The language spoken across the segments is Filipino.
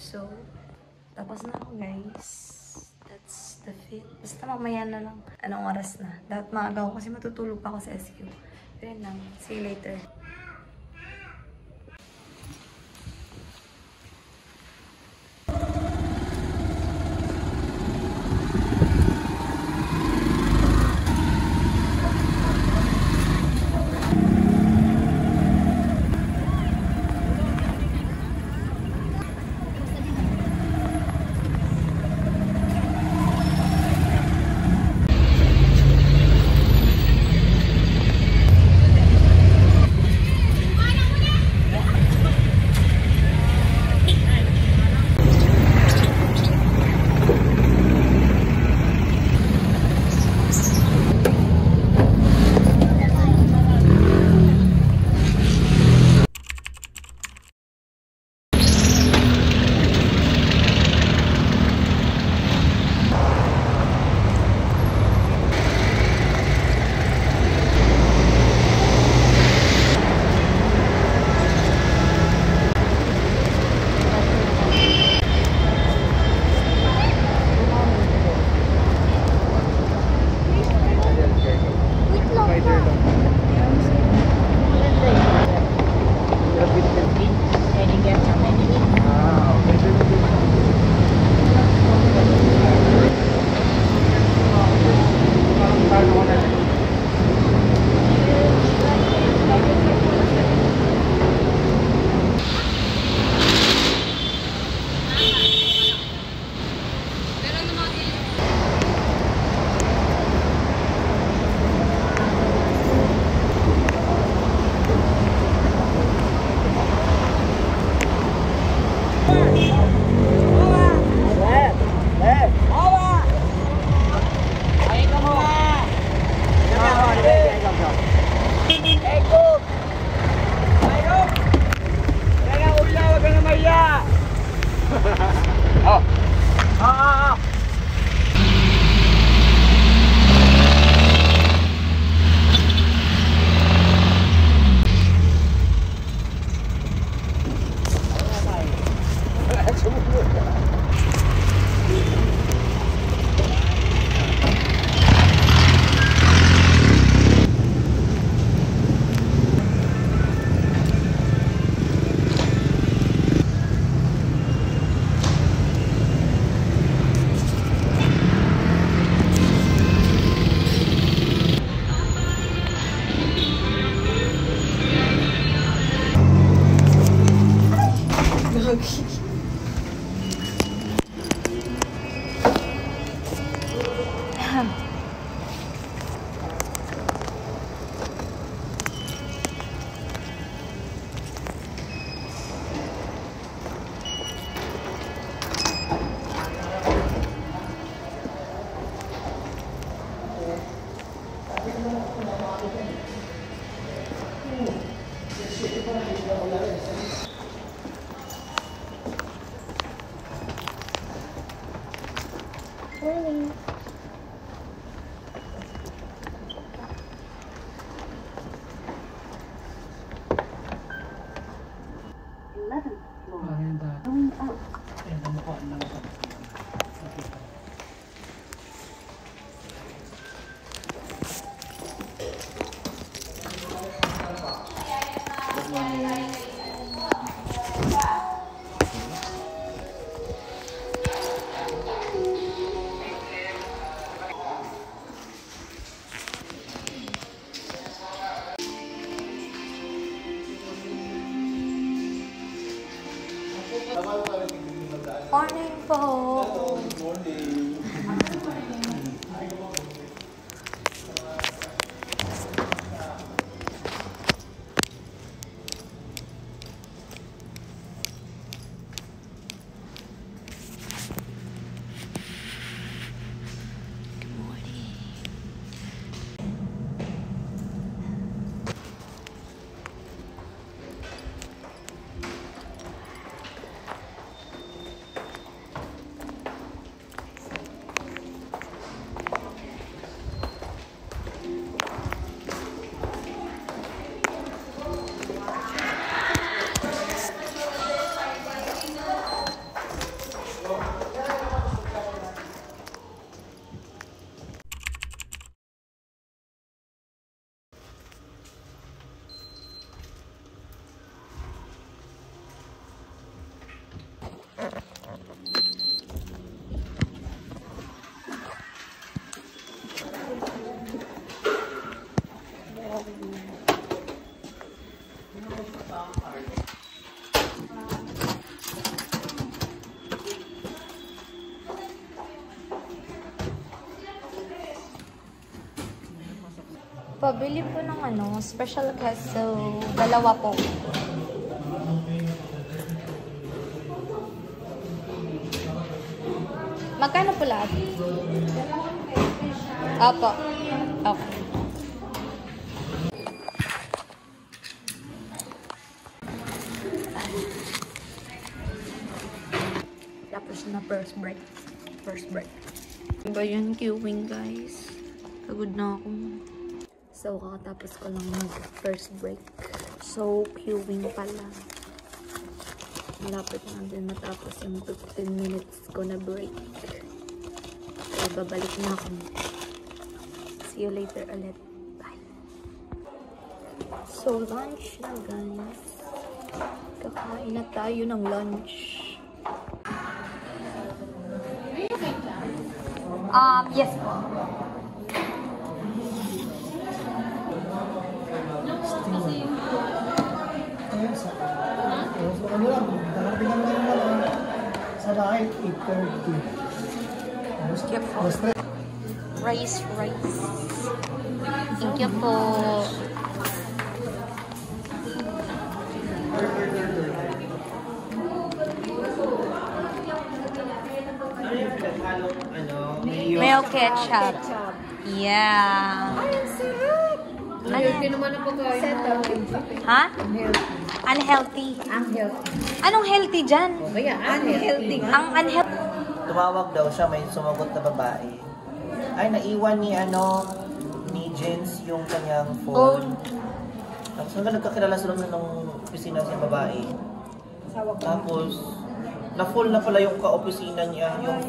So, tapos na ako guys. That's the fit. Basta mamaya na lang. Anong oras na? Dapat maaga ako kasi matutulog pa ako sa SQ. Pero yun lang. See you later. Morning. 11th floor. Going up. Morning po! Morning! Pabili po ng ano, special queso. Dalawa po. Magkano po lahat? Opo. Okay. Tapos na first break. First break. Diba yun, queuing guys? Pagod na ako. So, kakatapos ko lang mag-first break. So, queuing pala. Malapit na din matapos yung 15 minutes ko na break. So, babalik na ako. See you later ulit. Bye. So, lunch na guys. Kakain na tayo ng lunch. Yes po. Sa bahay, 8:30. Rice. Thank you po. Mayo ketchup. Yeah. Unhealthy naman ang pagkain mo. Ha? Unhealthy. Anong healthy dyan? Kaya unhealthy. Ang unhealthy. Tumawag daw siya, may sumagot na babae. Ay, naiwan ni Jens yung kanyang phone. Tapos hanggang nagkakilala sila ng opisina sa babae. Tapos, na-full na pala yung ka-opisina niya, yung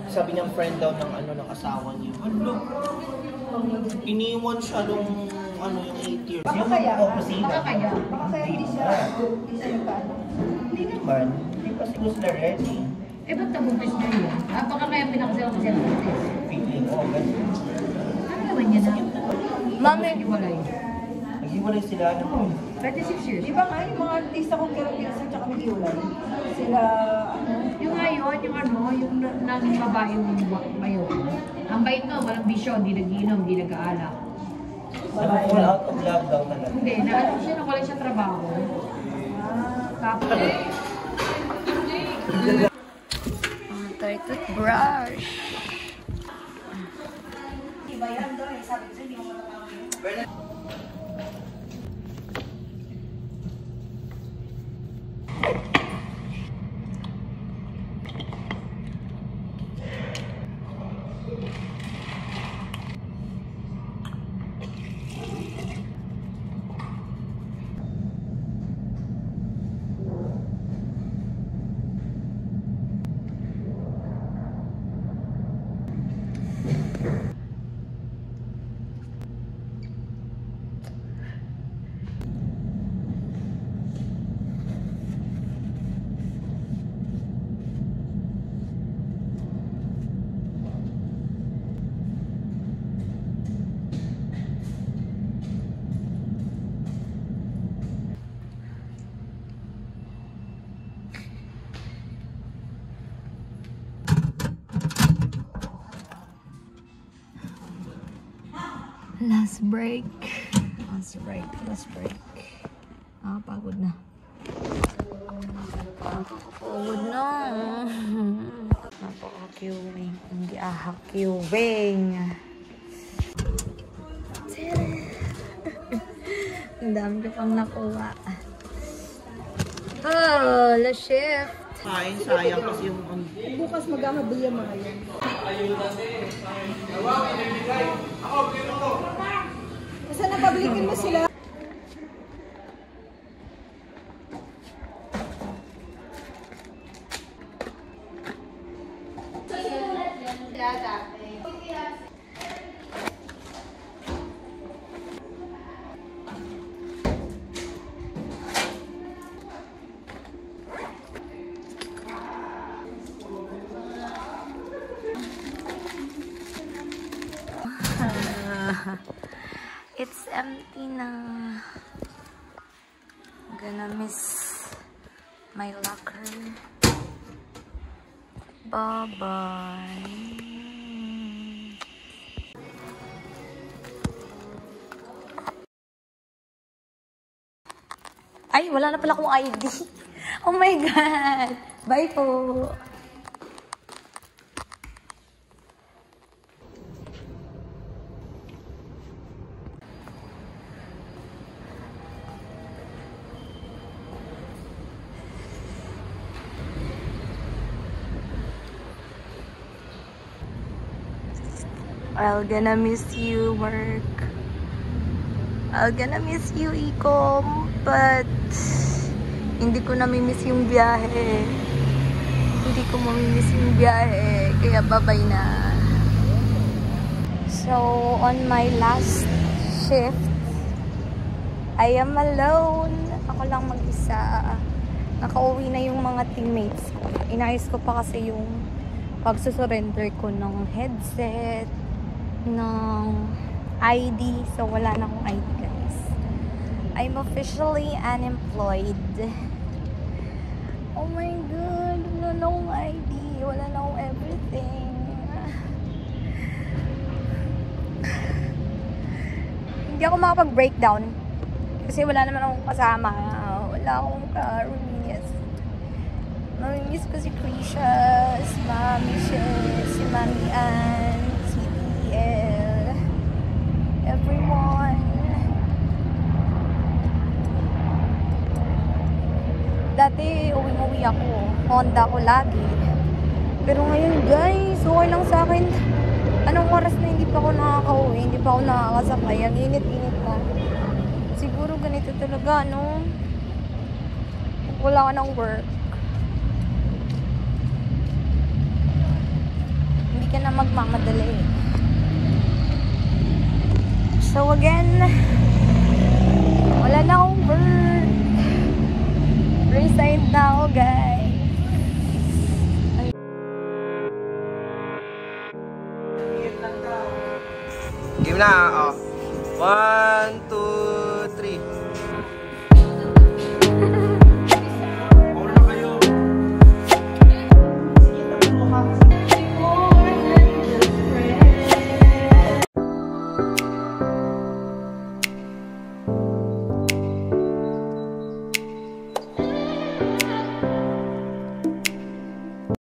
sabi niyang friend daw ng asawa niya. Ano? Iniwan siya nung yung 8 years. Yung ka-opisina. Baka kaya hindi siya nagpaano. Hindi naman. Hindi pa siguro sila ready. Eh, ba't nabuntis niya yun? Baka kaya pinakasal ko siya buntis. Feeling ko, ganun. Ano naman niya na? Mami. Iwalay. Naghiwalay sila ng 26 years. Di ba nga, yung mga artista kong Caribbean at saka Migiulay, sila, Yung ngayon, yung naging babae yung mayo. Ang bait nga, walang bisyo, hindi nag-iinom, hindi nag-aalak. full out of love daw talaga. Hindi, naano siya, nakuha siya trabaho. Tapos, Tayo toothbrush. Last break. Pagod na. Napaka-pagod na. Napaka-queuing. Hindi queuing. Ang dami ko pang nakuha. Oh, last shift. Sayang kasi yung bukas maghahabol yung mga yan. Kasi napablikin mo sila. It's empty na. I'm gonna miss my locker. Bye-bye. Ay, wala na pala akong ID. Oh my God. Bye po. I'll gonna miss you, work. I'll gonna miss you, Ecom. But, hindi ko namimiss yung biyahe. Hindi ko mamimiss yung biyahe. Kaya bye-bye na. So, on my last shift, I am alone. Ako lang mag-isa. Nakauwi na yung mga teammates ko. Inayos ko pa kasi yung pagsusurrender ko ng headset, ng ID. So, wala na akong ID, guys. I'm officially unemployed. Oh my God. Wala na akong ID. Wala na akong everything. Hindi ako makapag-breakdown. Kasi wala naman akong kasama. Wala akong ka-reminis. Mamimiss ko si Krisha, si Mami She, si Mami Ann, si TL, everyone. Dati, uwi-uwi ako. Honda ko lagi. Pero ngayon, guys, okay lang sa akin. Anong oras na hindi pa ako nakaka-uwi, hindi pa ako nakakasakay. Ang init-init na. Siguro ganito talaga, no? Wala ka ng work. Hindi ka na magmamadali. So again, wala na akong work. Resigned na ako, guys. Game na, oh. 1, 2, 3.